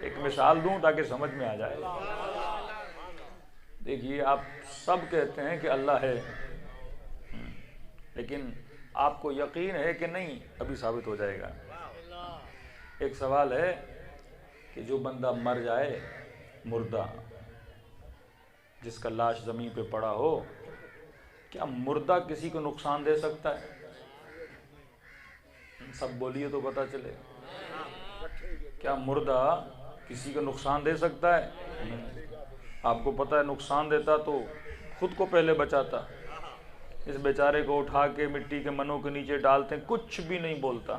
ایک مثال دوں تاکہ سمجھ میں آ جائے. دیکھیے آپ سب کہتے ہیں کہ اللہ ہے، لیکن آپ کو یقین ہے کہ نہیں؟ ابھی ثابت ہو جائے گا. ایک سوال ہے کہ جو بندہ مر جائے، مردہ جس کا لاش زمین پہ پڑا ہو، کیا مردہ کسی کو نقصان دے سکتا ہے؟ سب بولیے تو پتہ چلے. کیا مردہ کسی کو نقصان دے سکتا ہے؟ آپ کو پتہ ہے نقصان دیتا تو خود کو پہلے بچاتا. اس بیچارے کو اٹھا کے مٹی کے منوں کے نیچے ڈالتے ہیں، کچھ بھی نہیں بولتا.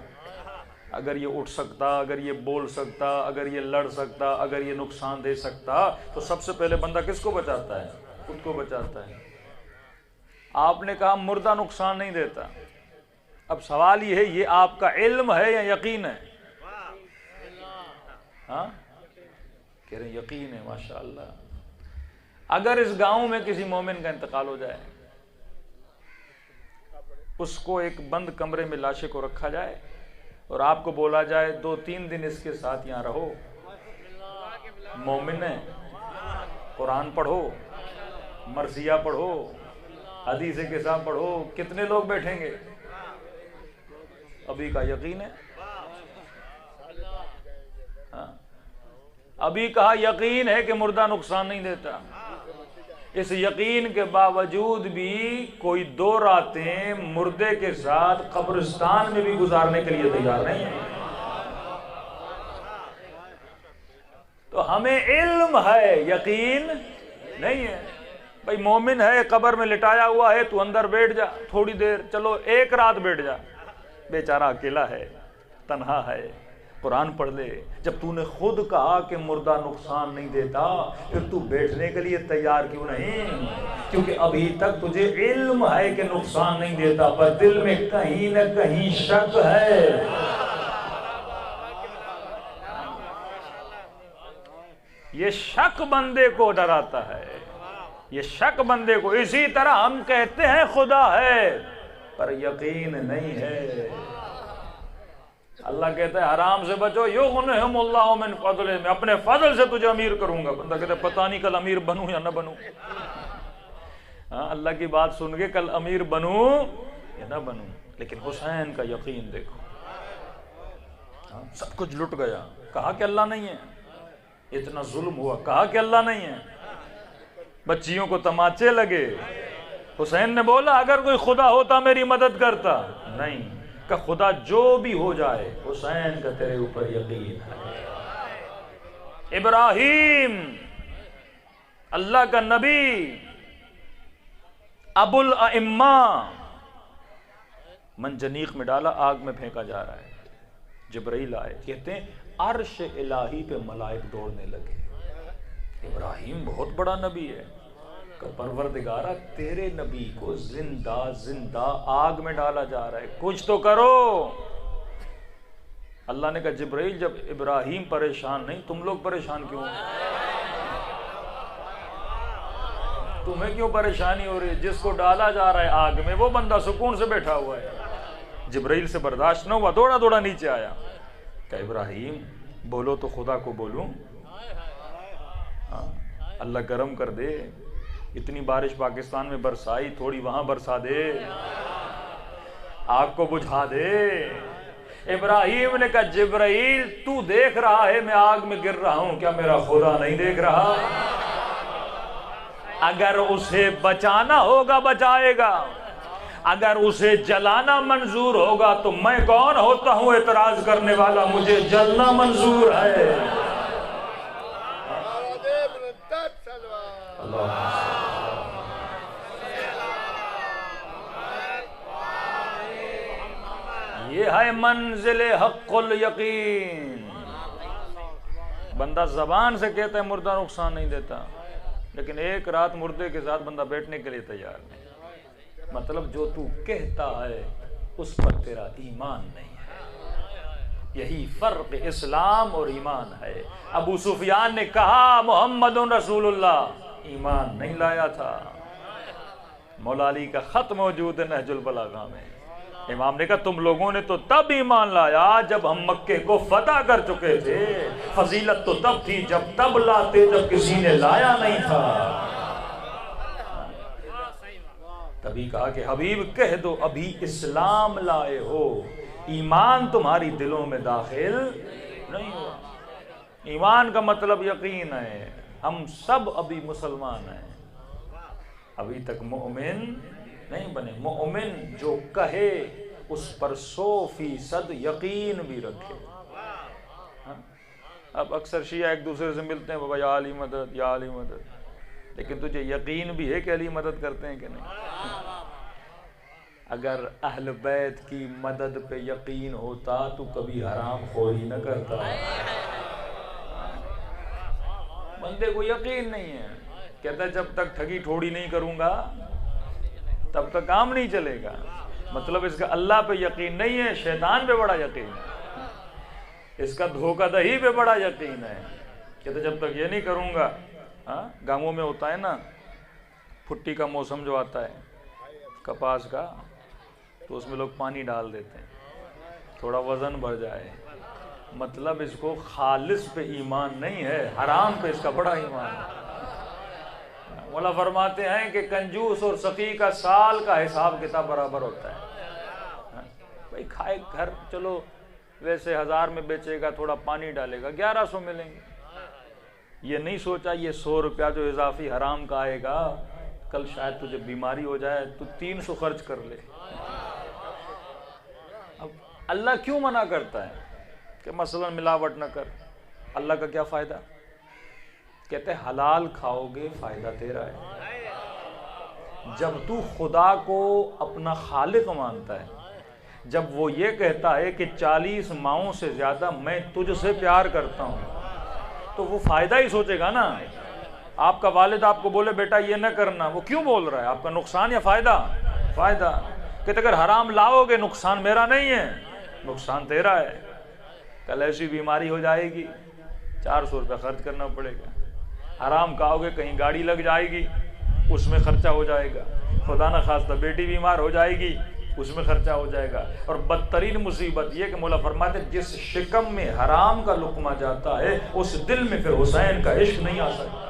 اگر یہ اٹھ سکتا، اگر یہ بول سکتا، اگر یہ لڑ سکتا، اگر یہ نقصان دے سکتا تو سب سے پہلے بندہ کس کو بچاتا ہے؟ خود کو بچاتا ہے. آپ نے کہا مردہ نقصان نہیں دیتا. اب سوال یہ ہے، یہ آپ کا علم ہے یا یقین ہے؟ ہاں کہہ رہے ہیں یقین ہے. ماشاءاللہ. اگر اس گاؤں میں کسی مومن کا انتقال ہو جائے، اس کو ایک بند کمرے میں لاشے کو رکھا جائے اور آپ کو بولا جائے 2-3 دن اس کے ساتھ یہاں رہو، مومن ہے، قرآن پڑھو، مرثیہ پڑھو، حدیث کتاب پڑھو، کتنے لوگ بیٹھیں گے؟ ابھی کا یقین ہے؟ ہاں ابھی کہا یقین ہے کہ مردہ نقصان نہیں دیتا. اس یقین کے باوجود بھی کوئی 2 راتیں مردے کے ساتھ قبرستان میں بھی گزارنے کے لیے تیار نہیں ہے. تو ہمیں علم ہے، یقین نہیں ہے. بھائی مومن ہے، قبر میں لٹایا ہوا ہے، تو اندر بیٹھ جا تھوڑی دیر، چلو 1 رات بیٹھ جا. بیچارہ اکیلا ہے، تنہا ہے، قرآن پڑھ لے. جب تو نے خود کہا کہ مردہ نقصان نہیں دیتا، پھر تو بیٹھنے کے لیے تیار کیوں نہیں؟ کیونکہ ابھی تک تجھے علم ہے کہ نقصان نہیں دیتا، پر دل میں کہیں نہ کہیں شک ہے. یہ شک بندے کو ڈراتا ہے، یہ شک بندے کو. اسی طرح ہم کہتے ہیں خدا ہے، پر یقین نہیں ہے. اللہ کہتا ہے حرام سے بچو، یغنہم اللہ من فضلہ، میں اپنے فضل سے تجھے امیر کروں گا. بندہ کہتا ہے پتہ نہیں کل امیر بنوں یا نہ بنوں. اللہ کی بات سن کے کل امیر بنوں یا نہ بنوں. لیکن حسین کا یقین دیکھو، سب کچھ لٹ گیا، کہا کہ اللہ نہیں ہے. اتنا ظلم ہوا، کہا کہ اللہ نہیں ہے. بچیوں کو تماچے لگے، حسین نے بولا اگر کوئی خدا ہوتا میری مدد کرتا. نہیں، کہ خدا جو بھی ہو جائے، حسین کا تیرے اوپر یقین ہے. ابراہیم اللہ کا نبی، ابو الائمہ، منجنیق میں ڈالا، آگ میں پھینکا جا رہا ہے. جبرائیل آئے، کہتے ہیں عرش الہی پہ ملائک دوڑنے لگے. ابراہیم بہت بڑا نبی ہے، کہ پروردگارہ تیرے نبی کو زندہ زندہ آگ میں ڈالا جا رہا ہے، کچھ تو کرو. اللہ نے کہا جبرائیل جب ابراہیم پریشان نہیں، تم لوگ پریشان کیوں؟ تمہیں کیوں پریشانی ہو رہی ہے؟ جس کو ڈالا جا رہا ہے آگ میں وہ بندہ سکون سے بیٹھا ہوا ہے. جبرائیل سے برداشت نہ ہوا، دوڑا دوڑا نیچے آیا، کہ ابراہیم بولو تو خدا کو بولوں. اللہ گرم کر دے، اتنی بارش پاکستان میں برسائی، تھوڑی وہاں برسا دے، آگ کو بجھا دے. ابراہیم نے کہا جبرائیل تو دیکھ رہا ہے میں آگ میں گر رہا ہوں، کیا میرا خدا نہیں دیکھ رہا؟ اگر اسے بچانا ہوگا بچائے گا، اگر اسے جلانا منظور ہوگا تو میں کون ہوتا ہوں اعتراض کرنے والا؟ مجھے جلنا منظور ہے. یہ ہے منزل حق الیقین. بندہ زبان سے کہتا ہے مردہ نقصان نہیں دیتا، لیکن 1 رات مردے کے ساتھ بندہ بیٹھنے کے لیے تیار نہیں. مطلب جو تو کہتا ہے اس پر تیرا ایمان نہیں ہے. یہی فرق اسلام اور ایمان ہے. ابو سفیان نے کہا محمد رسول اللہ، ایمان نہیں لایا تھا. مولا علی کا خط موجود ہے نہج البلاغہ میں. امام نے کہا تم لوگوں نے تو تب ایمان لایا جب ہم مکے کو فتح کر چکے تھے، فضیلت تو تب تھی جب تب لاتے جب کسی نے لایا نہیں تھا۔ تبھی کہا کہ حبیب کہہ دو ابھی اسلام لائے ہو، ایمان تمہاری دلوں میں داخل نہیں ہوا۔ ایمان کا مطلب یقین ہے، ہم سب ابھی مسلمان ہیں، ابھی تک مومن نہیں بنے۔ مومن جو کہے اس پر 100% یقین بھی رکھے۔ اب اکثر شیعہ ایک دوسرے سے ملتے ہیں، بابا یا علی مدد یا علی مدد، لیکن تجھے یقین بھی ہے کہ علی مدد کرتے ہیں کہ نہیں؟ اگر اہل بیت کی مدد پہ یقین ہوتا تو کبھی حرام خوری نہ کرتا۔ بندے کو یقین نہیں ہے، کہتا ہے جب تک ٹھگی ٹھوڑی نہیں کروں گا تب تک کام نہیں چلے گا۔ مطلب اس کا اللہ پہ یقین نہیں ہے، شیطان پہ بڑا یقین ہے، اس کا دھوکہ دہی پہ بڑا یقین ہے۔ کہتا جب تک یہ نہیں کروں گا۔ گاؤں میں ہوتا ہے نا پھٹی کا موسم جو آتا ہے کپاس کا، تو اس میں لوگ پانی ڈال دیتے ہیں تھوڑا وزن بڑھ جائے۔ مطلب اس کو خالص پہ ایمان نہیں ہے، حرام پہ اس کا بڑا ایمان ہے۔ مولا فرماتے ہیں کہ کنجوس اور سخی کا سال کا حساب کتاب برابر ہوتا ہے۔ بھائی کھائے گھر چلو ویسے 1000 میں بیچے گا، تھوڑا پانی ڈالے گا 1100 ملیں گے۔ یہ نہیں سوچا یہ 100 روپیہ جو اضافی حرام کا آئے گا کل شاید تجھے بیماری ہو جائے تو 300 خرچ کر لے۔ اب اللہ کیوں منع کرتا ہے کہ مثلا ملاوٹ نہ کر؟ اللہ کا کیا فائدہ؟ کہتے ہیں حلال کھاؤ گے فائدہ تیرا ہے۔ جب تو خدا کو اپنا خالق مانتا ہے، جب وہ یہ کہتا ہے کہ 40 ماؤں سے زیادہ میں تجھ سے پیار کرتا ہوں، تو وہ فائدہ ہی سوچے گا نا۔ آپ کا والد آپ کو بولے بیٹا یہ نہ کرنا، وہ کیوں بول رہا ہے؟ آپ کا نقصان یا فائدہ؟ فائدہ۔ کہتے اگر حرام لاؤ گے نقصان میرا نہیں ہے، نقصان تیرا ہے۔ کل ایسی بیماری ہو جائے گی 400 روپے خرچ کرنا پڑے گا۔ حرام کھاؤ گے کہیں گاڑی لگ جائے گی، اس میں خرچہ ہو جائے گا۔ خدا نہ خواستہ بیٹی بیمار ہو جائے گی، اس میں خرچہ ہو جائے گا۔ اور بدترین مصیبت یہ کہ مولا فرماتے جس شکم میں حرام کا لقمہ جاتا ہے اس دل میں پھر حسین کا عشق نہیں آ سکتا۔